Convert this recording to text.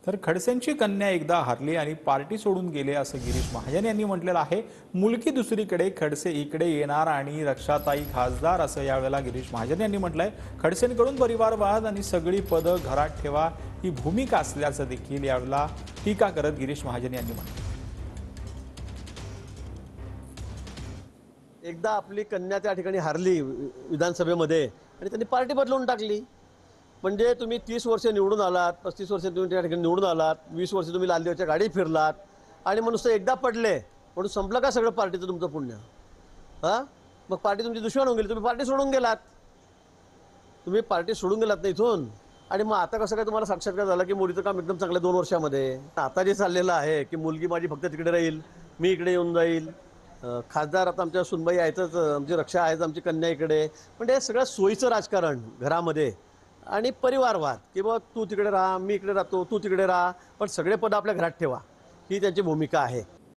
तर खडसेंची कन्या एकदा हरली आणि पार्टी सोडून गेले असं गिरीश महाजन यांनी म्हटलेलं आहे। मुलगी दुसरीकडे, खडसे इकडे येणार आणि रक्षाताई खासदार असं यावेळेला गिरीश महाजन यांनी म्हटलंय। खडसेंकडून परिवारवाद आणि सगळी पदं घरात ठेवा ही भूमिका असल्याचं देखील यावेळेला टीका करत गिरीश महाजन यांनी म्हटलं। एकदा आपली कन्या त्या ठिकाणी हारली विधानसभेमध्ये आणि त्यांनी पार्टी बदलून टाकली। म्हणजे तुम्ही 30 वर्ष निवडून आलात, 35 वर्ष तुम्ही त्या ठिकाणी निवडून आलात, 20 वर्ष तुम्ही लाल दिव्याच्या गाडी फिरलात आणि मग नुसतं एकदा पडले म्हणून संपलं का सगळं पार्टीचं तुमचं पुण्य? हां, मग पार्टी तुमची दुश्मन होऊन गेली, तुम्ही पार्टी सोडून गेलात। तुम्ही पार्टी सोडून गेलात ना इथून, आणि मग आता कसं काय तुम्हाला साक्षात्कार झाला की मुलीचं काम एकदम चांगलं 2 वर्षामध्ये? आता जे चाललेलं आहे की मुलगी माझी फक्त तिकडे राहील, मी इकडे येऊन जाईल, खासदार आता आमच्या सुनबाई आहेतच, आमची रक्षा आहेच, आमची कन्या इकडे, म्हणजे हे सगळं सोयीचं राजकारण घरामध्ये आणि परिवारवाद की बाबा तू तिकडे राहा, मी इकडे राहतो, तू तिकडे राहा, पण सगळे पद आपल्या घरात ठेवा, ही त्यांची भूमिका आहे।